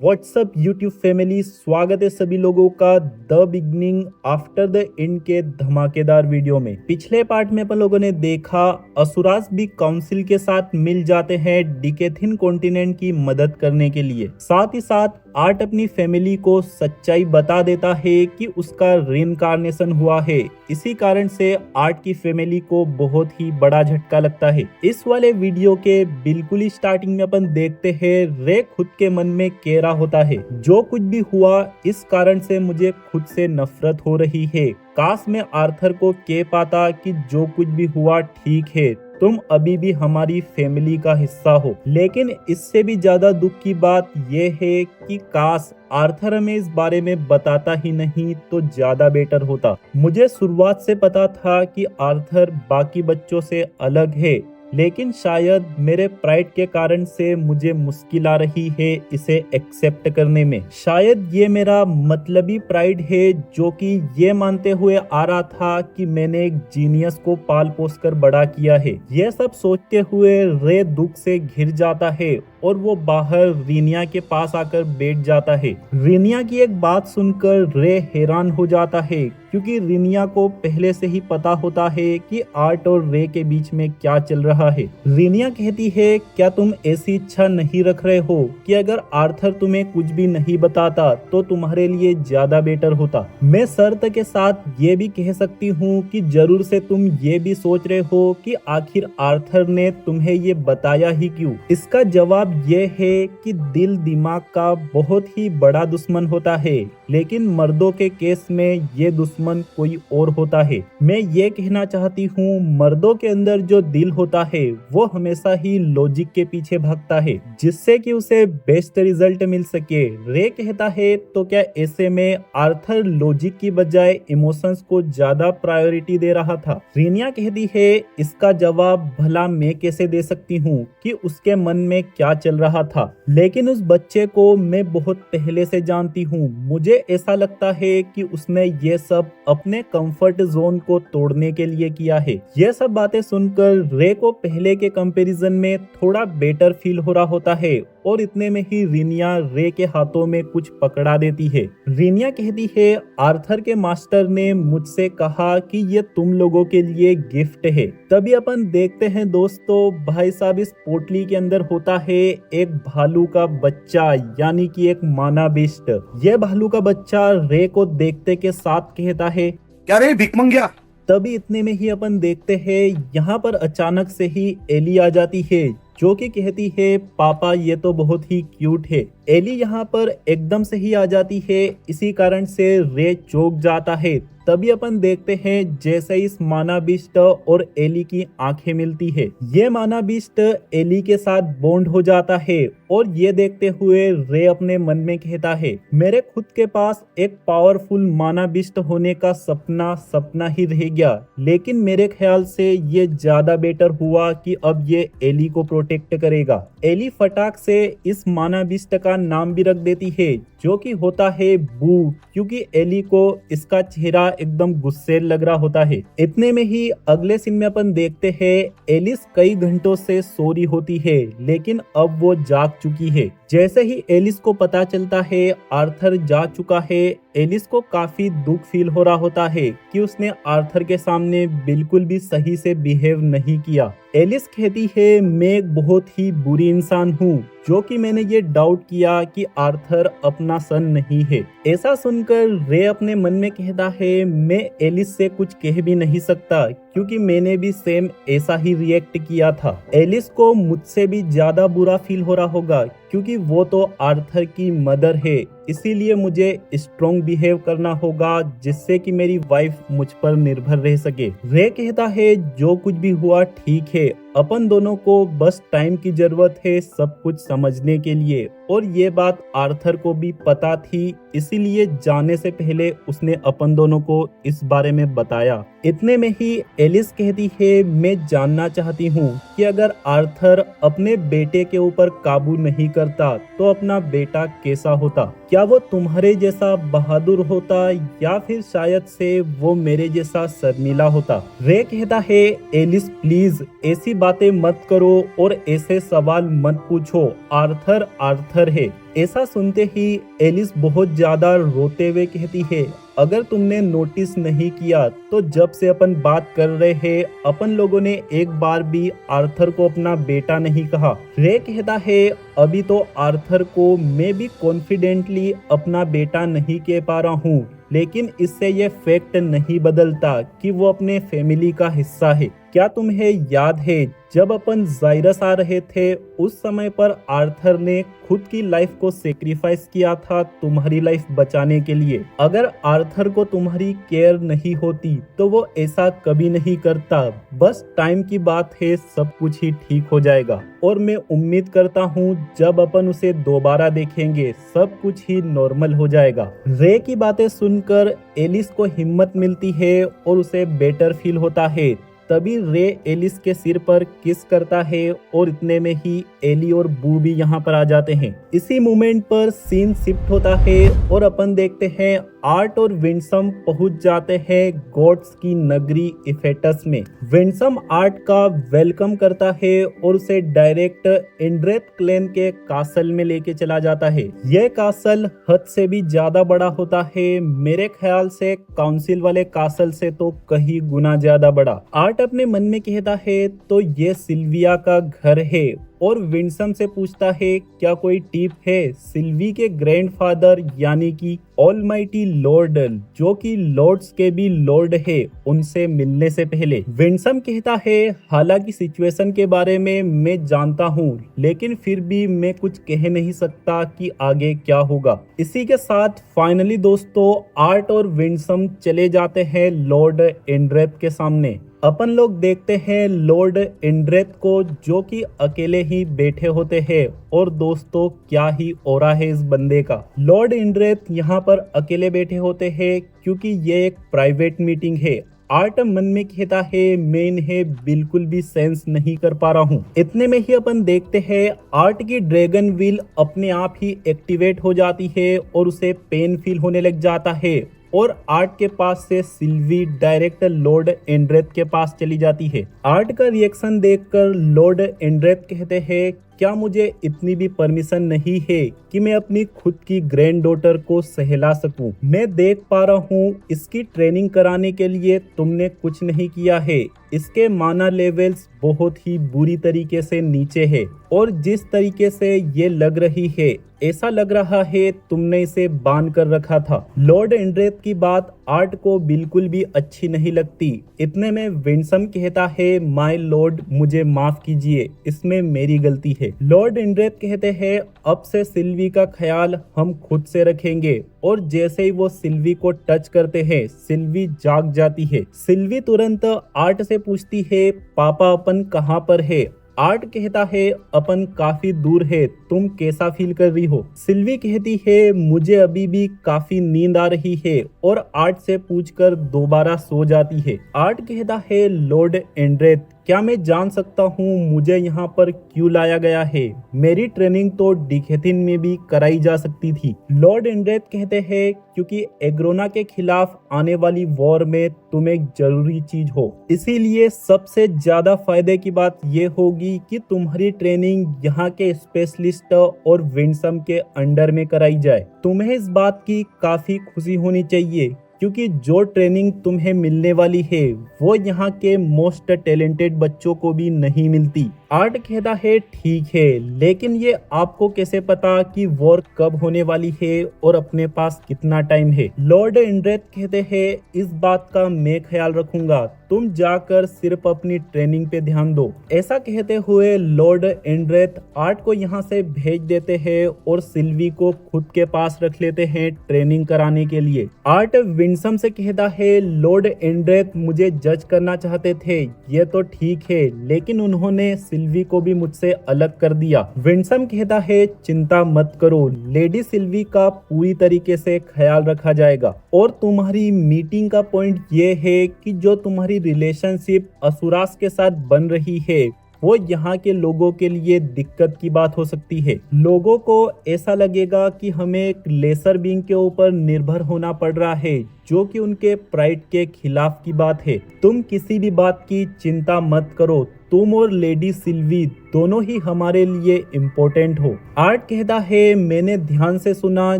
WhatsApp YouTube family, स्वागत है सभी लोगों का the beginning after the end के धमाकेदार वीडियो में। पिछले पार्ट में अपन लोगों ने देखा असुरास भी काउंसिल के साथ मिल जाते हैं डिकेथिन कॉन्टिनेंट की मदद करने के लिए। साथ ही साथ आर्ट अपनी फैमिली को सच्चाई बता देता है कि उसका रिइंकार्नेशन हुआ है। इसी कारण से आर्ट की फैमिली को बहुत ही बड़ा झटका लगता है। इस वाले वीडियो के बिल्कुल ही स्टार्टिंग में अपन देखते हैं रे खुद के मन में कह रहा होता है, जो कुछ भी हुआ इस कारण से मुझे खुद से नफरत हो रही है। काश मैं आर्थर को कह पाता कि जो कुछ भी हुआ ठीक है, तुम अभी भी हमारी फैमिली का हिस्सा हो। लेकिन इससे भी ज्यादा दुख की बात यह है कि काश आर्थर हमें इस बारे में बताता ही नहीं तो ज्यादा बेटर होता। मुझे शुरुआत से पता था कि आर्थर बाकी बच्चों से अलग है, लेकिन शायद मेरे प्राइड के कारण से मुझे मुश्किल आ रही है इसे एक्सेप्ट करने में। शायद ये मेरा मतलबी प्राइड है, जो कि ये मानते हुए आ रहा था कि मैंने एक जीनियस को पाल पोस कर बड़ा किया है। ये सब सोचते हुए रे दुख से घिर जाता है और वो बाहर रीनिया के पास आकर बैठ जाता है। रीनिया की एक बात सुनकर रे हैरान हो जाता है, क्योंकि रीनिया को पहले से ही पता होता है कि आर्ट और रे के बीच में क्या चल रहा है। रीनिया कहती है, क्या तुम ऐसी इच्छा नहीं रख रहे हो कि अगर आर्थर तुम्हें कुछ भी नहीं बताता तो तुम्हारे लिए ज्यादा बेटर होता? मैं शर्त के साथ ये भी कह सकती हूँ कि जरूर से तुम ये भी सोच रहे हो कि आखिर आर्थर ने तुम्हें ये बताया ही क्यों। इसका जवाब ये है कि दिल दिमाग का बहुत ही बड़ा दुश्मन होता है, लेकिन मर्दों के केस में ये दुश्मन कोई और होता है। मैं ये कहना चाहती हूँ, मर्दों के अंदर जो दिल होता है वो हमेशा ही लॉजिक के पीछे भागता है, जिससे कि उसे बेस्ट रिजल्ट मिल सके। रे कहता है, तो क्या ऐसे में आर्थर लॉजिक की बजाय इमोशंस को ज्यादा प्रायोरिटी दे रहा था? रीनिया कहती है, इसका जवाब भला मैं कैसे दे सकती हूँ कि उसके मन में क्या चल रहा था, लेकिन उस बच्चे को मैं बहुत पहले से जानती हूँ। मुझे ऐसा लगता है कि उसने ये सब अपने कंफर्ट जोन को तोड़ने के लिए किया है। ये सब बातें सुनकर रे को पहले के कंपैरिजन में थोड़ा बेटर फील हो रहा होता है, और इतने में ही रीनिया रे के हाथों में कुछ पकड़ा देती है। रीनिया कहती है, आर्थर के मास्टर ने मुझसे कहा कि ये तुम लोगों के लिए गिफ्ट है। तभी अपन देखते हैं दोस्तों, भाई साहब इस पोटली के अंदर होता है एक भालू का बच्चा, यानी कि एक माना बिस्ट। ये भालू का बच्चा रे को देखते के साथ कहता है, क्या रे भिकमंगिया। तभी इतने में ही अपन देखते हैं यहाँ पर अचानक से ही एली आ जाती है, जो कि कहती है, पापा ये तो बहुत ही क्यूट है। एली यहाँ पर एकदम से ही आ जाती है, इसी कारण से रे चौंक जाता है। तभी अपन देखते हैं जैसे इस माना बिस्ट और एली की आंखें मिलती है, ये माना बिस्ट एली के साथ बॉन्ड हो जाता है, और ये देखते हुए रे अपने मन में कहता है, मेरे खुद के पास एक पावरफुल माना बिस्ट होने का सपना सपना ही रह गया, लेकिन मेरे ख्याल से ये ज्यादा बेटर हुआ कि अब ये एली को प्रोटेक्ट करेगा। एली फटाक से इस माना बिस्ट का नाम भी रख देती है, जो कि होता है बू, क्योंकि एली को इसका चेहरा एकदम गुस्से लग रहा होता है। इतने में ही अगले सीन में अपन देखते हैं एलिस कई घंटों से सो रही होती है, लेकिन अब वो जाग चुकी है। जैसे ही एलिस को पता चलता है आर्थर जा चुका है, एलिस को काफी दुख फील हो रहा होता है कि उसने आर्थर के सामने बिल्कुल भी सही से बिहेव नहीं किया। एलिस कहती है, मैं एक बहुत ही बुरी इंसान हूँ, जो कि मैंने ये डाउट किया कि आर्थर अपना सन नहीं है। ऐसा सुनकर रे अपने मन में कहता है, मैं एलिस से कुछ कह भी नहीं सकता, क्योंकि मैंने भी सेम ऐसा ही रिएक्ट किया था। एलिस को मुझसे भी ज्यादा बुरा फील हो रहा होगा, क्योंकि वो तो आर्थर की मदर है, इसीलिए मुझे स्ट्रॉन्ग बिहेव करना होगा, जिससे कि मेरी वाइफ मुझ पर निर्भर रह सके। रे कहता है, जो कुछ भी हुआ ठीक है, अपन दोनों को बस टाइम की जरूरत है सब कुछ समझने के लिए, और ये बात आर्थर को भी पता थी, इसीलिए जाने से पहले उसने अपन दोनों को इस बारे में बताया। इतने में ही एलिस कहती है, मैं जानना चाहती हूँ कि अगर आर्थर अपने बेटे के ऊपर काबू नहीं करता तो अपना बेटा कैसा होता। क्या वो तुम्हारे जैसा बहादुर होता या फिर शायद से वो मेरे जैसा शर्मीला होता। रे कहता है, एलिस प्लीज ऐसी बातें मत करो और ऐसे सवाल मत पूछो, आर्थर आर्थर है। ऐसा सुनते ही एलिस बहुत ज्यादा रोते हुए कहती है, अगर तुमने नोटिस नहीं किया तो जब से अपन बात कर रहे हैं अपन लोगों ने एक बार भी आर्थर को अपना बेटा नहीं कहा। रे कहता है, अभी तो आर्थर को मैं भी कॉन्फिडेंटली अपना बेटा नहीं कह पा रहा हूँ, लेकिन इससे ये फैक्ट नहीं बदलता कि वो अपने फैमिली का हिस्सा है। क्या तुम्हें याद है जब अपन जायरस आ रहे थे उस समय पर आर्थर ने खुद की लाइफ को सेक्रीफाइस किया था तुम्हारी लाइफ बचाने के लिए। अगर आर्थर को तुम्हारी केयर नहीं होती तो वो ऐसा कभी नहीं करता। बस टाइम की बात है, सब कुछ ही ठीक हो जाएगा और मैं उम्मीद करता हूँ जब अपन उसे दोबारा देखेंगे सब कुछ ही नॉर्मल हो जाएगा। रे की बातें सुनकर एलिस को हिम्मत मिलती है और उसे बेटर फील होता है। तभी रे एलिस के सिर पर किस करता है और इतने में ही एली और बू भी यहाँ पर आ जाते हैं। इसी मोमेंट पर सीन शिफ्ट होता है और अपन देखते हैं आर्ट और विंसम पहुंच जाते हैं गॉड्स की नगरी इफेटस में। विंसम आर्ट का वेलकम करता है और उसे डायरेक्ट इंड्रेथ क्लेन के कासल में लेके चला जाता है। यह कासल हद से भी ज्यादा बड़ा होता है, मेरे ख्याल से काउंसिल वाले कासल से तो कहीं गुना ज्यादा बड़ा। आर्ट अपने मन में कहता है तो ये सिल्विया का घर है और विंसम से पूछता है क्या कोई टिप है सिल्वी के ग्रैंडफादर यानी कि ऑलमाइटी लॉर्ड जो कि लॉर्ड्स के भी लॉर्ड है उनसे मिलने से पहले। विंसम कहता है हालांकि सिचुएशन के बारे में मैं जानता हूँ लेकिन फिर भी मैं कुछ कह नहीं सकता कि आगे क्या होगा। इसी के साथ फाइनली दोस्तों आर्ट और विंसम चले जाते हैं लॉर्ड इंड्रेथ के सामने। अपन लोग देखते हैं लॉर्ड इंड्रेथ को जो कि अकेले ही बैठे होते हैं और दोस्तों क्या ही ऑरा है इस बंदे का। लॉर्ड इंड्रेथ यहाँ पर अकेले बैठे होते हैं क्योंकि ये एक प्राइवेट मीटिंग है। आर्ट मन में कहता है मैं इन्हें बिल्कुल भी सेंस नहीं कर पा रहा हूँ। इतने में ही अपन देखते हैं आर्ट की ड्रैगन व्हील अपने आप ही एक्टिवेट हो जाती है और उसे पेन फील होने लग जाता है और आर्ट के पास से सिल्वी डायरेक्ट लॉर्ड इंड्रेथ के पास चली जाती है। आर्ट का रिएक्शन देखकर लॉर्ड इंड्रेथ कहते हैं क्या मुझे इतनी भी परमिशन नहीं है कि मैं अपनी खुद की ग्रैंड डॉटर को सहला सकूं। मैं देख पा रहा हूँ इसकी ट्रेनिंग कराने के लिए तुमने कुछ नहीं किया है। इसके माना लेवल्स बहुत ही बुरी तरीके से नीचे है और जिस तरीके से ये लग रही है ऐसा लग रहा है तुमने इसे बांध कर रखा था। लॉर्ड इंड्रेथ की बात आर्ट को बिल्कुल भी अच्छी नहीं लगती। इतने में विंसम कहता है माय लॉर्ड मुझे माफ कीजिए, इसमें मेरी गलती है। लॉर्ड इंड्रेथ कहते हैं अब से सिल्वी का ख्याल हम खुद से रखेंगे और जैसे ही वो सिल्वी को टच करते हैं सिल्वी जाग जाती है। सिल्वी तुरंत आर्ट से पूछती है पापा अपन कहाँ पर है। आर्ट कहता है अपन काफी दूर है, तुम कैसा फील कर रही हो। सिल्वी कहती है मुझे अभी भी काफी नींद आ रही है और आर्ट से पूछकर दोबारा सो जाती है। आर्ट कहता है लॉर्ड इंड्रेथ क्या मैं जान सकता हूँ मुझे यहाँ पर क्यों लाया गया है। मेरी ट्रेनिंग तो डिकेथिन में भी कराई जा सकती थी। लॉर्ड इंड्रेथ कहते हैं क्योंकि एग्रोना के खिलाफ आने वाली वॉर में तुम एक जरूरी चीज हो, इसीलिए सबसे ज्यादा फायदे की बात ये होगी कि तुम्हारी ट्रेनिंग यहाँ के स्पेशलिस्ट और विंसम के अंडर में कराई जाए। तुम्हें इस बात की काफी खुशी होनी चाहिए क्योंकि जो ट्रेनिंग तुम्हें मिलने वाली है वो यहाँ के मोस्ट टैलेंटेड बच्चों को भी नहीं मिलती। आर्ट कहता है ठीक है लेकिन ये आपको कैसे पता कि वॉर कब होने वाली है और अपने पास कितना टाइम है। लॉर्ड इंड्रेथ कहते हैं इस बात का मैं ख्याल रखूंगा, तुम जाकर सिर्फ अपनी ट्रेनिंग पे ध्यान दो। ऐसा कहते हुए लॉर्ड इंड्रेथ आर्ट को यहाँ से भेज देते हैं और सिल्वी को खुद के पास रख लेते हैं ट्रेनिंग कराने के लिए। आर्ट विंसम से कहता है, लॉर्ड एंड्रेथ मुझे जज करना चाहते थे, ये तो ठीक है, लेकिन उन्होंने सिल्वी को भी मुझसे अलग कर दिया। विंसम कहता है, चिंता मत करो, लेडी सिल्वी का पूरी तरीके से ख्याल रखा जाएगा और तुम्हारी मीटिंग का पॉइंट ये है कि जो तुम्हारी रिलेशनशिप असुरास के साथ बन रही है वो यहाँ के लोगों के लिए दिक्कत की बात हो सकती है। लोगों को ऐसा लगेगा कि हमें एक लेसर बीइंग के ऊपर निर्भर होना पड़ रहा है, जो कि उनके प्राइड के खिलाफ की बात है। तुम किसी भी बात की चिंता मत करो, तुम और लेडी सिल्वी दोनों ही हमारे लिए इम्पोर्टेंट हो। आर्ट कहता है, मैंने ध्यान से सुना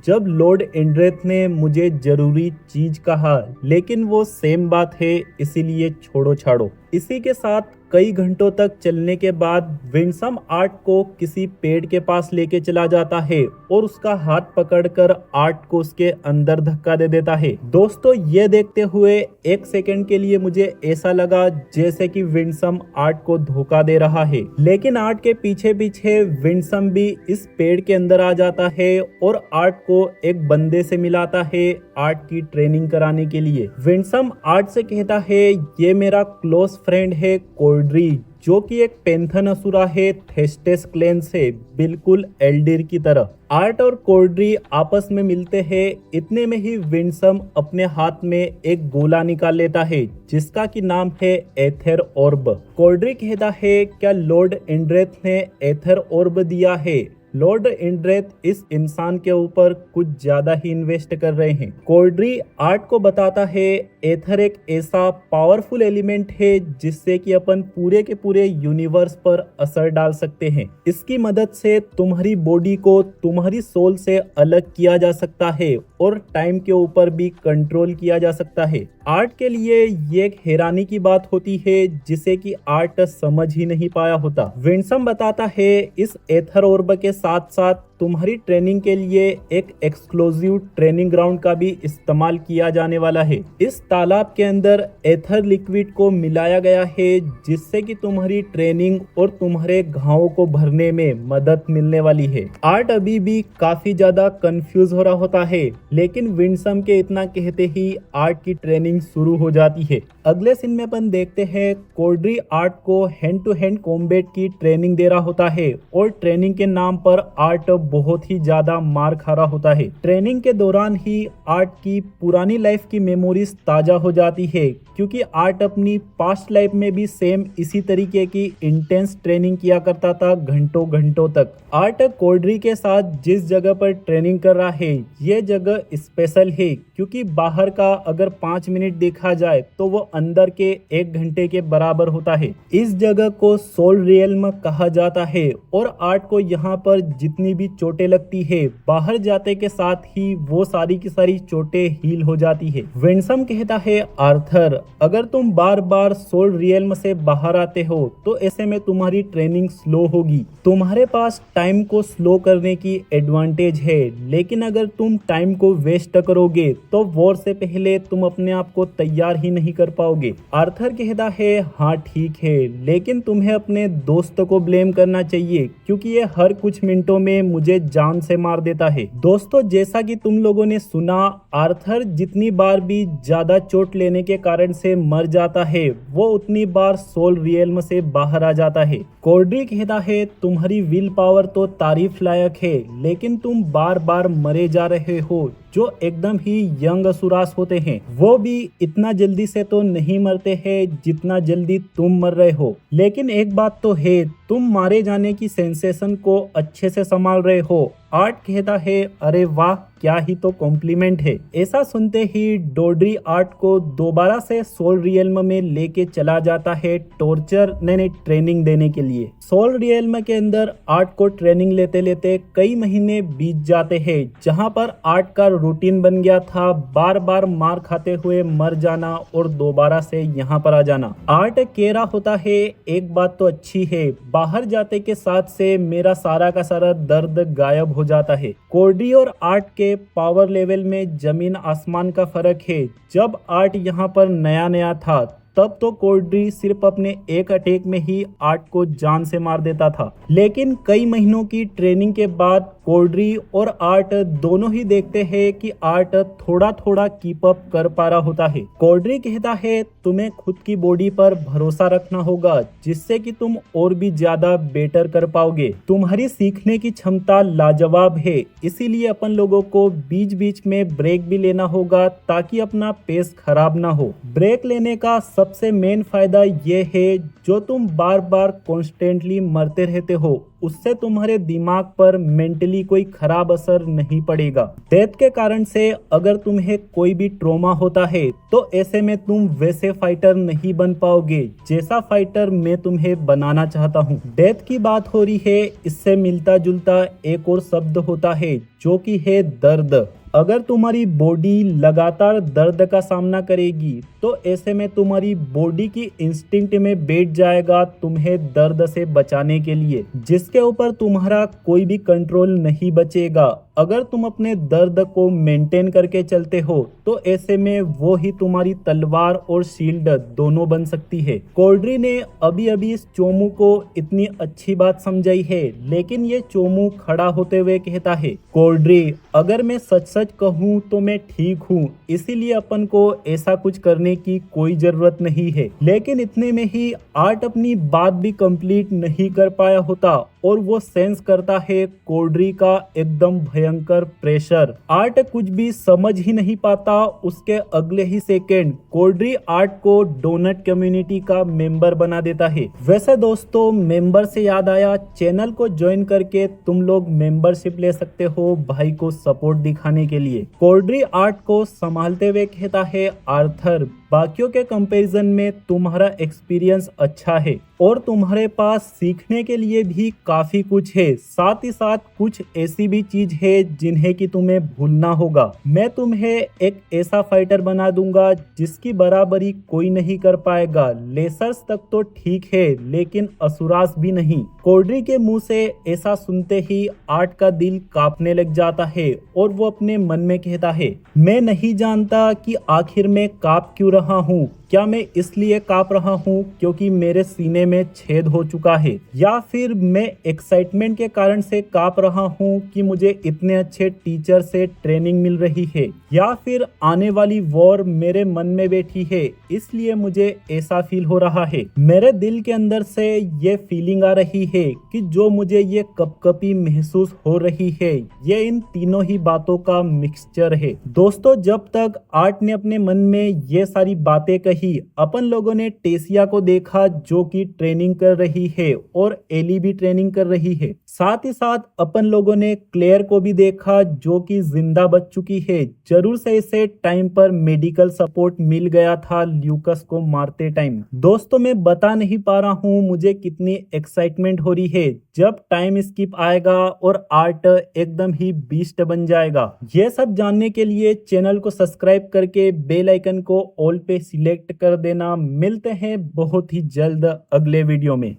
जब लॉर्ड एंड्रेथ ने मुझे जरूरी चीज कहा, लेकिन वो सेम बात है, इसीलिए छोड़ो छाड़ो। इसी के साथ कई घंटों तक चलने के बाद विंसम आर्ट को किसी पेड़ के पास लेके चला जाता है और उसका हाथ पकड़कर आर्ट को उसके अंदर धक्का दे देता है। दोस्तों, ये देखते हुए एक सेकंड के लिए मुझे ऐसा लगा जैसे कि विंसम आर्ट को धोखा दे रहा है, लेकिन आर्ट के पीछे पीछे विंसम भी इस पेड़ के अंदर आ जाता है और आर्ट को एक बंदे से मिलाता है आर्ट की ट्रेनिंग कराने के लिए। विंसम आर्ट से कहता है, ये मेरा क्लोज फ्रेंड है कोर्ड्री, जो कि एक पेंथन असुरा है थेस्टेस क्लैन से, बिल्कुल एल्डिर की तरह। आर्ट और कोर्ड्री आपस में मिलते हैं, इतने में ही विंसम अपने हाथ में एक गोला निकाल लेता है जिसका की नाम है एथर ऑर्ब। कोर्ड्री कहता है, क्या लॉर्ड एंड्रेथ ने एथर ऑर्ब दिया है? लॉर्ड एंड्रेथ इस इंसान के ऊपर कुछ ज्यादा ही इन्वेस्ट कर रहे हैं। कोर्ड्री आर्ट को बताता है, एथर एक ऐसा पावरफुल एलिमेंट है जिससे कि अपन पूरे के पूरे यूनिवर्स पर असर डाल सकते हैं। इसकी मदद से तुम्हारी बॉडी को तुम्हारी सोल से अलग किया जा सकता है और टाइम के ऊपर भी कंट्रोल किया जा सकता है। आर्ट के लिए ये एक हैरानी की बात होती है जिसे कि आर्ट समझ ही नहीं पाया होता। विंसम बताता है, इस एथर ऑर्ब के साथ साथ तुम्हारी ट्रेनिंग के लिए एक एक्सक्लूसिव ट्रेनिंग ग्राउंड का भी इस्तेमाल किया जाने वाला है। इस तालाब के अंदर एथर लिक्विड को मिलाया गया है जिससे कि तुम्हारी ट्रेनिंग और तुम्हारे घावों को भरने में मदद मिलने वाली है। आर्ट अभी भी काफी ज्यादा कंफ्यूज हो रहा होता है, लेकिन विंसम के इतना कहते ही आर्ट की ट्रेनिंग शुरू हो जाती है। अगले सीन में अपन देखते हैं कोर्ड्री आर्ट को हैंड टू हैंड कॉम्बैट की ट्रेनिंग दे रहा होता है और ट्रेनिंग के नाम पर आर्ट बहुत ही ज्यादा मार खा रहा होता है। ट्रेनिंग के दौरान ही आर्ट की पुरानी लाइफ की मेमोरीज ताजा हो जाती है, क्योंकि आर्ट अपनी पास्ट लाइफ में भी सेम इसी तरीके की इंटेंस ट्रेनिंग किया करता था घंटों घंटों तक। आर्ट कोर्ड्री के साथ जिस जगह पर ट्रेनिंग कर रहा है ये जगह स्पेशल है, क्योंकि बाहर का अगर 5 मिनट देखा जाए तो वो अंदर के 1 घंटे के बराबर होता है। इस जगह को सोल रियल्म कहा जाता है और आर्ट को यहाँ पर जितनी भी चोटें लगती है, बाहर जाते के साथ ही वो सारी की सारी चोटें हील हो जाती है। विंसम कहता है, आर्थर, अगर तुम बार बार सोल रियल्म से बाहर आते हो तो ऐसे में तुम्हारी ट्रेनिंग स्लो होगी। तुम्हारे पास टाइम को स्लो करने की एडवांटेज है, लेकिन अगर तुम टाइम को वेस्ट करोगे तो वॉर से पहले तुम अपने आप को तैयार ही नहीं कर पाओगे। आर्थर कहता है, हाँ ठीक है, लेकिन तुम्हें अपने दोस्त को ब्लेम करना चाहिए, क्योंकि ये हर कुछ मिनटों में मुझे जान से मार देता है। दोस्तों, जैसा कि तुम लोगों ने सुना, आर्थर जितनी बार भी ज्यादा चोट लेने के कारण से मर जाता है वो उतनी बार सोल रियल्म से बाहर आ जाता है। कोर्ड्री कहता है, तुम्हारी विल पावर तो तारीफ लायक है, लेकिन तुम बार बार मरे जा रहे हो। जो एकदम ही यंग असुरास होते हैं वो भी इतना जल्दी से तो नहीं मरते हैं जितना जल्दी तुम मर रहे हो। लेकिन एक बात तो है, तुम मारे जाने की सेंसेशन को अच्छे से संभाल रहे हो। आर्ट कहता है, अरे वाह, क्या ही तो कॉम्प्लीमेंट है। ऐसा सुनते ही डोड्री आर्ट को दोबारा से सोल रियल्म में लेके चला जाता है टॉर्चर ने ट्रेनिंग देने के लिए। सोल रियल्म के अंदर आर्ट को ट्रेनिंग लेते लेते कई महीने बीत जाते हैं, जहां पर आर्ट का रूटीन बन गया था बार बार मार खाते हुए मर जाना और दोबारा से यहाँ पर आ जाना। आर्ट कह रहा होता है, एक बात तो अच्छी है, बाहर जाते के साथ से मेरा सारा का सारा दर्द गायब हो जाता है। कोर्डी और आर्ट के पावर लेवल में जमीन आसमान का फर्क है। जब आर्ट यहाँ पर नया नया था तब तो कोर्डी सिर्फ अपने एक अटैक में ही आर्ट को जान से मार देता था, लेकिन कई महीनों की ट्रेनिंग के बाद कोल्ड्री और आर्ट दोनों ही देखते हैं कि आर्ट थोड़ा थोड़ा कीप अप कर पा रहा होता है। कोल्ड्री कहता है तुम्हें खुद की बॉडी पर भरोसा रखना होगा जिससे कि तुम और भी ज्यादा बेटर कर पाओगे। तुम्हारी सीखने की क्षमता लाजवाब है, इसीलिए अपन लोगों को बीच बीच में ब्रेक भी लेना होगा ताकि अपना पेस खराब ना हो। ब्रेक लेने का सबसे मेन फायदा ये है जो तुम बार बार कॉन्स्टेंटली मरते रहते हो उससे तुम्हारे दिमाग पर मेंटली कोई खराब असर नहीं पड़ेगा। डेथ के कारण से अगर तुम्हें कोई भी ट्रॉमा होता है तो ऐसे में तुम वैसे फाइटर नहीं बन पाओगे जैसा फाइटर मैं तुम्हें बनाना चाहता हूँ। डेथ की बात हो रही है, इससे मिलता जुलता एक और शब्द होता है जो कि है दर्द। अगर तुम्हारी बॉडी लगातार दर्द का सामना करेगी तो ऐसे में तुम्हारी बॉडी की इंस्टिंक्ट में बैठ जाएगा तुम्हें दर्द से बचाने के लिए, जिसके ऊपर तुम्हारा कोई भी कंट्रोल नहीं बचेगा। अगर तुम अपने दर्द को मेंटेन करके चलते हो तो ऐसे में वो ही तुम्हारी तलवार और शील्ड दोनों बन सकती है। कोल्ड्री ने अभी अभी इस चोमू को इतनी अच्छी बात समझाई है, लेकिन ये चोमू खड़ा होते हुए कहता है कोल्ड्री अगर मैं सच सच कहूँ तो मैं ठीक हूँ, इसीलिए अपन को ऐसा कुछ करने की कोई जरूरत नहीं है। लेकिन इतने में ही आर्ट अपनी बात भी कंप्लीट नहीं कर पाया होता और वो सेंस करता है कोल्ड्री का एकदम भयंकर प्रेशर। आर्ट कुछ भी समझ ही नहीं पाता, उसके अगले ही सेकेंड कोल्ड्री आर्ट को डोनट कम्युनिटी का मेंबर बना देता है। वैसे दोस्तों मेंबर से याद आया, चैनल को ज्वाइन करके तुम लोग मेंबरशिप ले सकते हो भाई को सपोर्ट दिखाने के लिए। कोल्ड्री आर्ट को संभालते हुए कहता है आर्थर बाकियों के कंपैरिजन में तुम्हारा एक्सपीरियंस अच्छा है और तुम्हारे पास सीखने के लिए भी काफी कुछ है, साथ ही साथ कुछ ऐसी भी चीज है जिन्हें कि तुम्हें भूलना होगा। मैं तुम्हें एक ऐसा फाइटर बना दूंगा जिसकी बराबरी कोई नहीं कर पाएगा। लेसर्स तक तो ठीक है लेकिन असुरास भी नहीं। कोल्ड्री के मुंह से ऐसा सुनते ही आर्ट का दिल कांपने लग जाता है और वो अपने मन में कहता है मैं नहीं जानता कि आखिर में कांप क्यों रहा हूँ। क्या मैं इसलिए कांप रहा हूँ क्योंकि मेरे सीने में छेद हो चुका है, या फिर मैं एक्साइटमेंट के कारण से कांप रहा हूँ कि मुझे इतने अच्छे टीचर से ट्रेनिंग मिल रही है, या फिर आने वाली वॉर मेरे मन में बैठी है इसलिए मुझे ऐसा फील हो रहा है। मेरे दिल के अंदर से ये फीलिंग आ रही है कि जो मुझे ये कपकपी महसूस हो रही है ये इन तीनों ही बातों का मिक्सचर है। दोस्तों जब तक आर्ट ने अपने मन में ये सारी बातें कही अपन लोगों ने टेसिया को देखा जो कि ट्रेनिंग कर रही है और एली भी ट्रेनिंग कर रही है। साथ ही साथ अपन लोगों ने क्लेयर को भी देखा जो कि जिंदा बच चुकी है। जरूर से इसे टाइम पर मेडिकल सपोर्ट मिल गया था ल्यूकस को मारते टाइम। दोस्तों मैं बता नहीं पा रहा हूँ मुझे कितनी एक्साइटमेंट हो रही है जब टाइम स्किप आएगा और आर्ट एकदम ही बीस्ट बन जाएगा। ये सब जानने के लिए चैनल को सब्सक्राइब करके बेल आइकन को ऑल पे सिलेक्ट कर देना। मिलते हैं बहुत ही जल्द अगले वीडियो में।